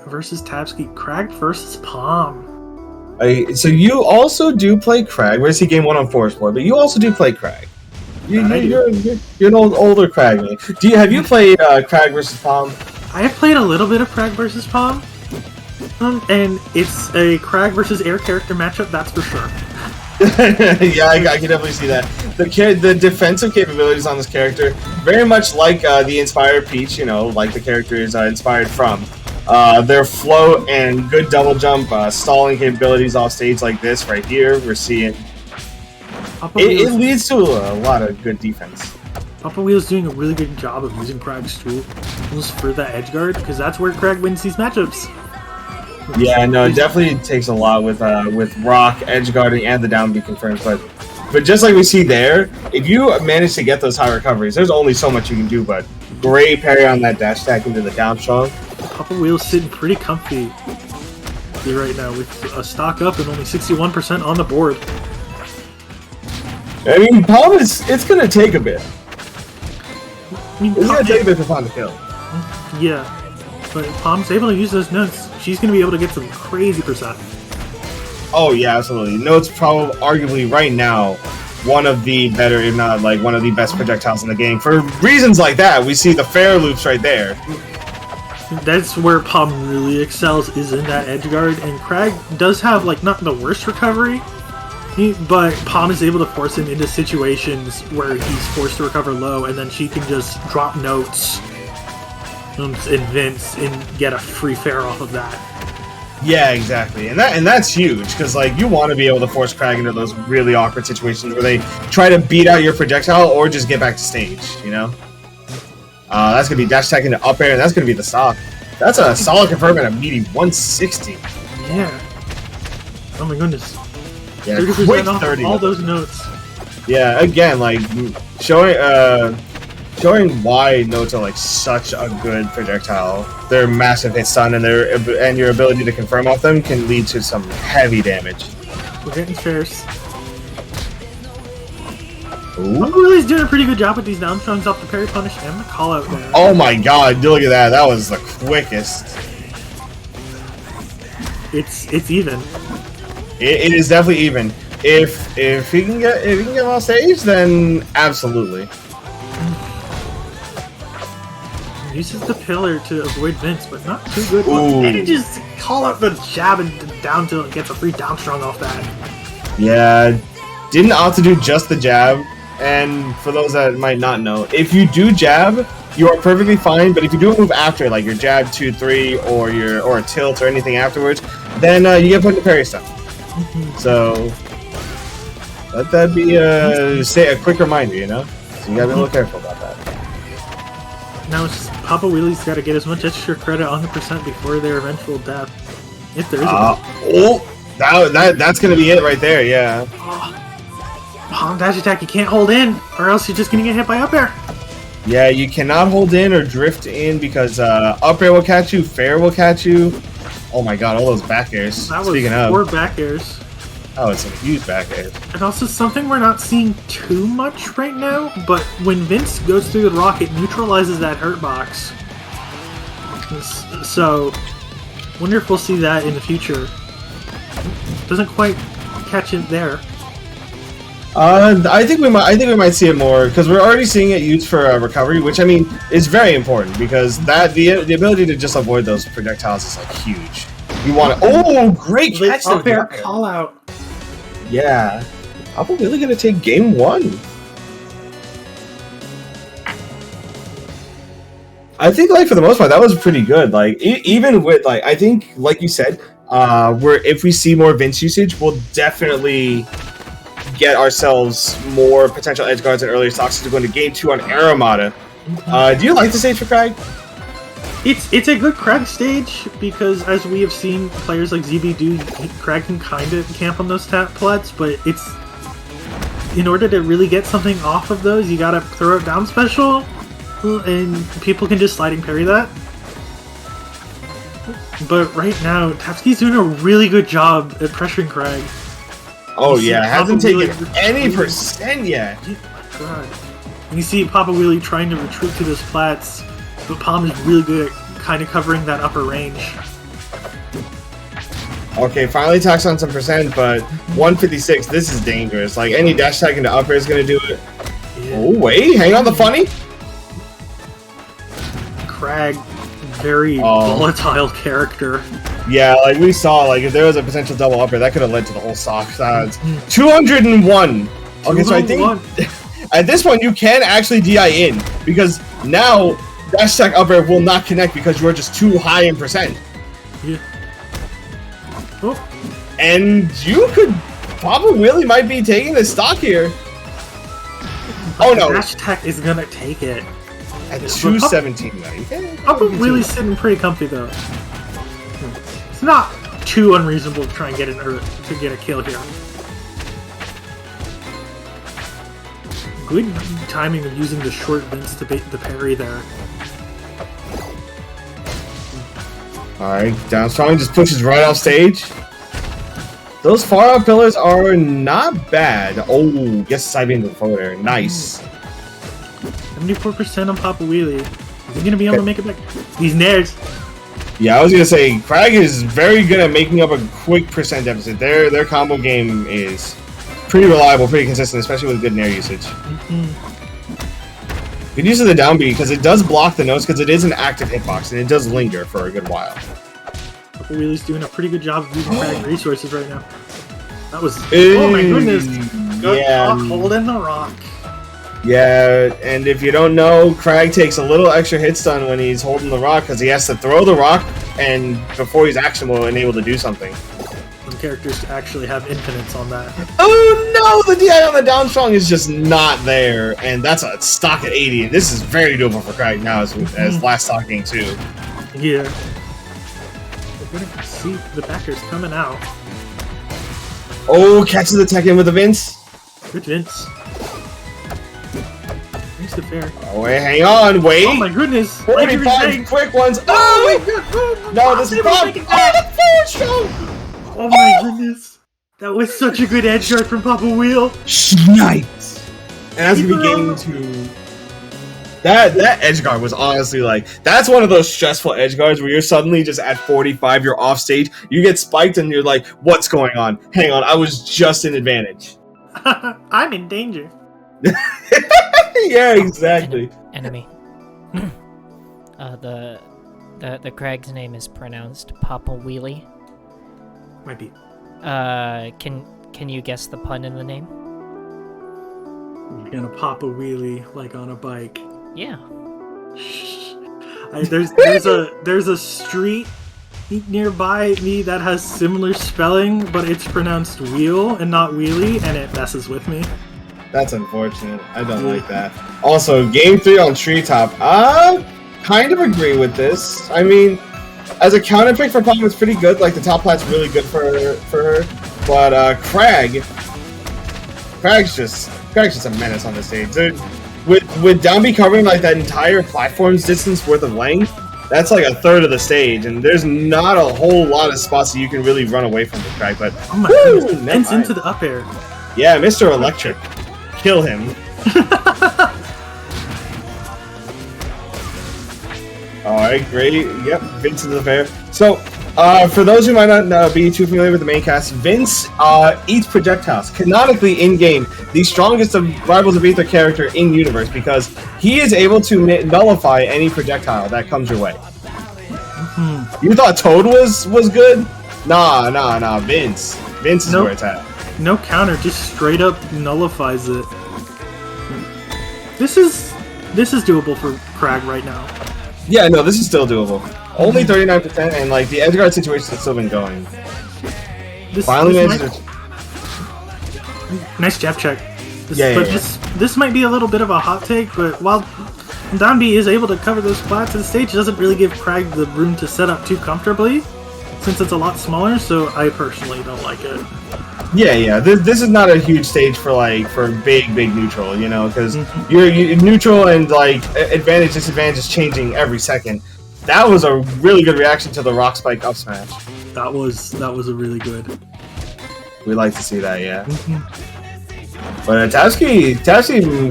versus Tabski. Crag versus Palm. So you also do play Crag. Where's he game 1 on Forest Floor? But you also do play Crag. You're an older Crag man. Have you played Crag versus Palm? I have played a little bit of Crag versus Palm, and it's a Crag versus air character matchup. That's for sure. Yeah, I can definitely see that. The defensive capabilities on this character, very much like the Inspired Peach, like the character is inspired from. Their float and good double jump, stalling capabilities off stage like this right here, we're seeing. It leads to a lot of good defense. Papa Wheel's doing a really good job of using Crag's tools for that edge guard, because that's where Crag wins these matchups. Yeah, no, it definitely takes a lot with Rock, edge guarding, and the down B confirms, but just like we see there, if you manage to get those high recoveries, there's only so much you can do, but great parry on that dash attack into the down strong. Papa Wheel's sitting pretty comfy right now with a stock up and only 61% on the board. I mean, Palm it's gonna take a bit. It's gonna take a bit for Palm to kill. Yeah, but Palm's able to use those notes. She's gonna be able to get some crazy percent. Oh yeah, absolutely. Notes probably arguably right now one of the better, if not like one of the best projectiles in the game. For reasons like that, we see the fair loops right there. That's where Palm really excels, is in that edge guard, and Crag does have like not the worst recovery, but Palm is able to force him into situations where he's forced to recover low, and then she can just drop notes and Vince and get a free fair off of that. Yeah, exactly, and that's huge because like you want to be able to force Crag into those really awkward situations where they try to beat out your projectile or just get back to stage. That's gonna be dash attacking the up air, and that's gonna be the stop. That's a solid confirm at a meaty 160. Yeah. Oh my goodness. Yeah, quick 30. All those notes. Yeah, again, like showing why notes are like such a good projectile. Their massive hit stun and your ability to confirm off them can lead to some heavy damage. We're getting fierce. Willie's doing a pretty good job with these down strongs off the parry punish and the call out there. Oh my god, look at that. That was the quickest. It's even. It is definitely even. If he can get off stage, then absolutely. Uses the pillar to avoid Vince, but not too good. Ooh. And he just call out the jab and down till it gets a free down strong off that. Yeah, didn't opt to do just the jab. And for those that might not know, if you do jab, you are perfectly fine. But if you do a move after, like your jab 2-3 or a tilt or anything afterwards, then you get put into parry stun. So let that be a quick reminder, So you gotta be a little careful about that. Now it's just Papa Wheelie's got to get as much extra credit on the percent before their eventual death, if there is. That's gonna be it right there. Yeah. Palm dash attack, you can't hold in, or else you're just gonna get hit by up air. Yeah, you cannot hold in or drift in because up air will catch you, fair will catch you. Oh my god, all those back airs. That was 4 back airs. Oh, it's a huge back air. And also something we're not seeing too much right now, but when Vince goes through the rock, it neutralizes that hurt box. So, wonder if we'll see that in the future. Doesn't quite catch it there. I think we might see it more because we're already seeing it used for recovery, which I mean is very important because the ability to just avoid those projectiles is like huge. You want to. Oh, great catch! Up air call out. Yeah, I'm really gonna take game 1. I think like for the most part that was pretty good. Like even with like I think like you said, where if we see more Vince usage, we'll definitely get ourselves more potential edge guards and earlier stocks to go into game 2 on Aramata. Do you like the stage for Crag? It's a good Crag stage because as we have seen players like ZB do, Crag can kind of camp on those tap plats, but it's in order to really get something off of those, you gotta throw it down special, and people can just sliding parry that. But right now, Tabski's doing a really good job at pressuring Crag. Oh yeah, hasn't taken any percent yet. Oh my god. And you see Papa Wheelie trying to retreat to those plats, but Palm is really good at kind of covering that upper range. Okay, finally attacks on some percent, but 156, this is dangerous. Like, any dash attack into upper is going to do it. Yeah. Oh, wait, hang on the funny. Crag, very volatile character. Yeah, like we saw, like if there was a potential double upper, that could have led to the whole stock. 201! Okay, so I think at this point you can actually DI in, because now dash attack upper will not connect because you're just too high in percent. Yeah. Oh. And you could probably really might be taking the stock here. Oh no! Dash attack is gonna take it. At 217 though. Papa really sitting pretty comfy though. It's not too unreasonable to try and get a kill here. Good timing of using the short Vince to bait the parry there. Alright, down strong just pushes right off stage. Those far out pillars are not bad. Oh, yes, side beam to the forward air. Nice. 74% on Papa Wiele. Is he gonna be able to make it back? These nairs. Yeah, I was gonna say Crag is very good at making up a quick percent deficit. Their combo game is pretty reliable, pretty consistent, especially with good nair usage. Good use of the down B because it does block the notes because it is an active hitbox and it does linger for a good while. Papa Wiele's doing a pretty good job of using Crag resources right now. That was oh my goodness! Good talk, holding the rock. Yeah, and if you don't know, Crag takes a little extra hit stun when he's holding the rock because he has to throw the rock and before he's actionable and able to do something. Some characters actually have infinites on that. Oh no, the DI on the down strong is just not there, and that's a stock at 80. And this is very doable for Crag now as last stock game too. Yeah. We're gonna see the backers coming out. Oh, catches the tech in with the Vince. Good Vince. The fair. Oh, wait, hang on, wait! Oh my goodness! 45 quick ones! Oh! No, this is Bob! Oh, the forward stroke! Oh my goodness! That was such a good edge guard from Papa Wiele! Snipes! And that's gonna be game 2. That edge guard was honestly like, that's one of those stressful edge guards where you're suddenly just at 45, you're off stage, you get spiked and you're like, what's going on? Hang on, I was just in advantage. I'm in danger. Yeah, exactly. Enemy. The Crag's name is pronounced Papa Wiele. Might be. Can you guess the pun in the name? You're gonna Papa Wiele like on a bike. Yeah. There's a street nearby me that has similar spelling, but it's pronounced wheel and not wheelie, and it messes with me. That's unfortunate. I don't like that. Also, game 3 on Treetop. Kind of agree with this. I mean, as a counter pick for Pom, it's pretty good. Like, the top plat's really good for her. But, Crag's just a menace on this stage. Dude, with down B covering, like, that entire platform's distance worth of length, that's like a third of the stage, and there's not a whole lot of spots that you can really run away from with Crag, but... Oh my goodness, Vince into the up air. Yeah, Mr. Electric. Kill him. Alright, great. Yep, Vince is the fair. So, for those who might not be too familiar with the main cast, Vince eats projectiles. Canonically, in-game, the strongest of Rivals of Aether character in-universe, because he is able to nullify any projectile that comes your way. You thought Toad was good? Nah, Vince. Vince is where it's at. No counter, just straight up nullifies it. This is doable for Crag right now. Yeah, no, this is still doable. Only 39%, and like the edgeguard situation has still been going. Finally managed. Nice jab check. This might be a little bit of a hot take, but while down B is able to cover those flats, the stage doesn't really give Crag the room to set up too comfortably, since it's a lot smaller. So I personally don't like it. Yeah. This is not a huge stage for big neutral, you know, because you're neutral and like advantage disadvantage is changing every second. That was a really good reaction to the rock spike up smash. That was a really good. We like to see that, yeah. But Tabski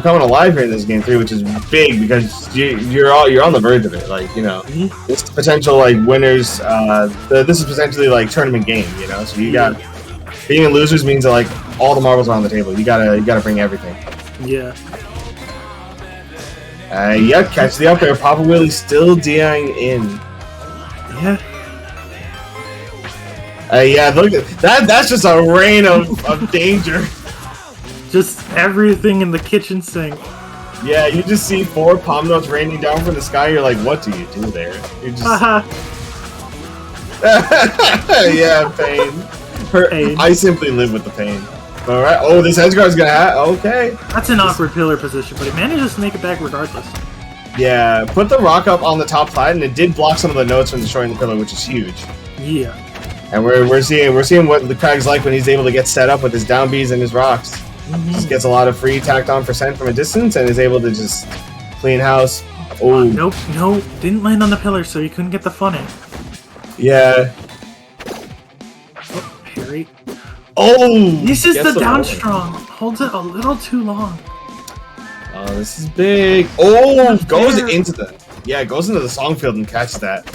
coming alive here in this game 3, which is big because you're on the verge of it. Like, you know, this is potential like winners. This is potentially like tournament game. You know, so you got being in losers means that like all the marbles are on the table. You gotta bring everything. Yeah. Yeah, catch the up there. Papa Wiele still DIing in. Yeah. Yeah, look at that. That's just a rain of danger. Just everything in the kitchen sink. Yeah, you just see 4 palm notes raining down from the sky. You're like, what do you do there? You're just. Yeah, pain. Pain. I simply live with the pain. All right. Oh, this edge guard's gonna have. Okay. That's an awkward pillar position, but it manages to make it back regardless. Yeah, put the rock up on the top plat, and it did block some of the notes from destroying the pillar, which is huge. Yeah. And we're seeing what the Crag's like when he's able to get set up with his down Bs and his rocks. Just gets a lot of free tacked on percent from a distance and is able to just clean house. Oh, nope, didn't land on the pillar, so he couldn't get the fun in. Yeah. Oh, parry. Oh! This is the down strong. Holds it a little too long. Oh, this is big. Oh, goes into the song field and catches that.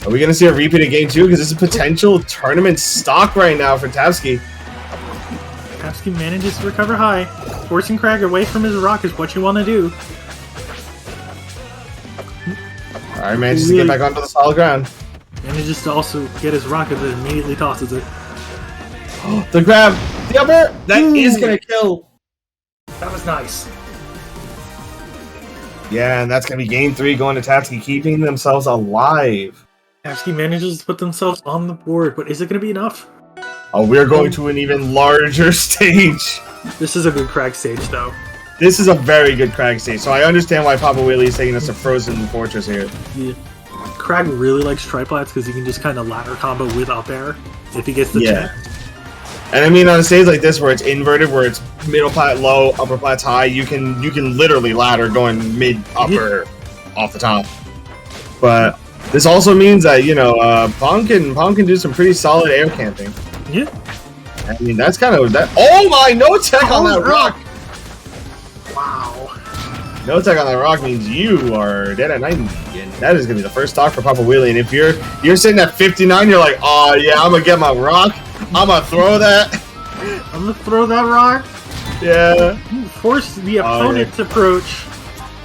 Are we gonna see a repeat of game 2? Because this is potential tournament stock right now for Tabski. Tabski manages to recover high. Forcing Crag away from his rock is what you want to do. Alright, manages to get back onto the solid ground. Manages to also get his rock as it immediately tosses it. The grab! The upper! That is gonna kill! That was nice. Yeah, and that's gonna be game 3 going to Tabski, keeping themselves alive. Tabski manages to put themselves on the board, but is it going to be enough? Oh, we're going to an even larger stage. This is a good Crag stage, though. This is a very good Crag stage, so I understand why Papa Wiele is taking us to Frozen Fortress here. Yeah. Crag really likes triplats because he can just kind of ladder combo with up air if he gets the chance. And I mean, on a stage like this where it's inverted, where it's middle plat low, upper plat's high, you can literally ladder going mid upper off the top. But this also means that, you know, Palm can do some pretty solid air camping. Yeah. I mean, that's kind of that. Oh my! No tech on that rock. Wow. No tech on that rock means you are dead at 90, and that is gonna be the first stock for Papa Wiele. And if you're sitting at 59, you're like, oh yeah, I'm gonna get my rock. I'm gonna throw that. I'm gonna throw that rock. Yeah. Force the opponent to approach.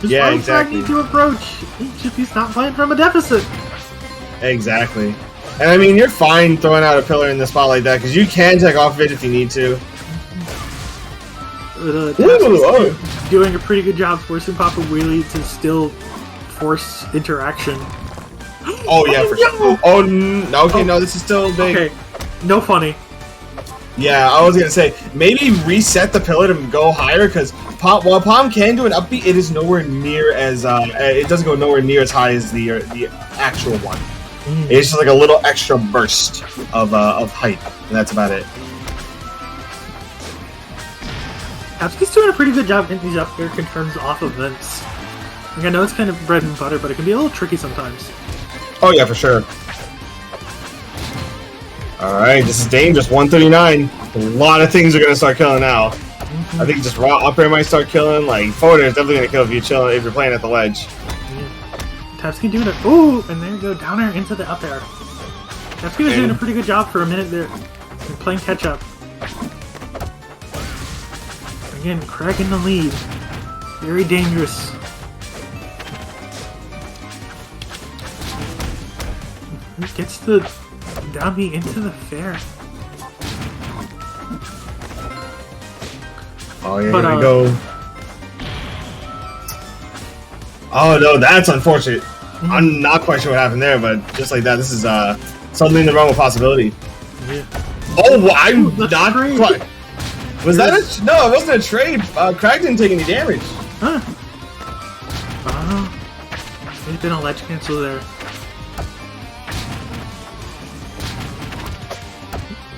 Yeah, exactly. Need to approach if he's not playing from a deficit. Exactly. And I mean, you're fine throwing out a pillar in the spot like that because you can take off of it if you need to. Doing a pretty good job forcing Papa Wiele to still force interaction. Oh yeah, for sure. Oh no, okay, no, this is still big. Okay, no funny. Yeah, I was gonna say maybe reset the pillar to go higher because while Palm can do an upbeat, it is nowhere near as it doesn't go nowhere near as high as the actual one. It's just like a little extra burst of height, and that's about it. Tabski's doing a pretty good job getting these up air confirms off of vents. Like, I know it's kind of bread and butter, but it can be a little tricky sometimes. Oh yeah, for sure. Alright, this is dangerous. 139. A lot of things are gonna start killing now. I think just raw up air might start killing. Like forward air is definitely gonna kill if you're playing at the ledge. Tabski doing it. Ooh, and there you go, down air into the up air. Tabski was doing a pretty good job for a minute there. Playing catch up. Again, Crag in the lead. Very dangerous. Gets the down B into the fair. Oh yeah, here we go. Oh no, that's unfortunate. I'm not quite sure what happened there, but just like that, this is something in the realm of possibility. Yeah. Oh, well, I'm not quite. Was that a no? It wasn't a trade. Crag didn't take any damage. Huh? There's been a ledge cancel there.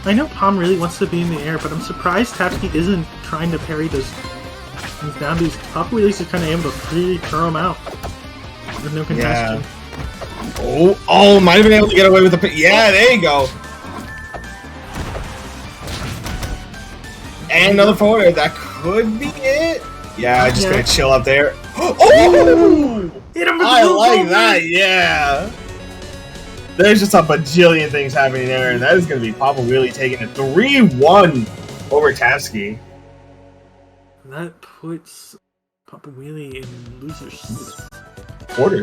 I know Palm really wants to be in the air, but I'm surprised Tabski isn't trying to parry those down Bs. Papa Wiele's just kind of able to freely throw him out with no congestion. Yeah. Oh, might have been able to get away with the yeah, there you go. And another forward air. That could be it. Yeah, just Yeah. gonna chill up there. Oh! Hit him with I the like Goldberg! that, yeah. There's just a bajillion things happening there, and that is gonna be Papa Wiele taking a 3-1 over Tabski. That puts Papa Wiele in loser's Quarters.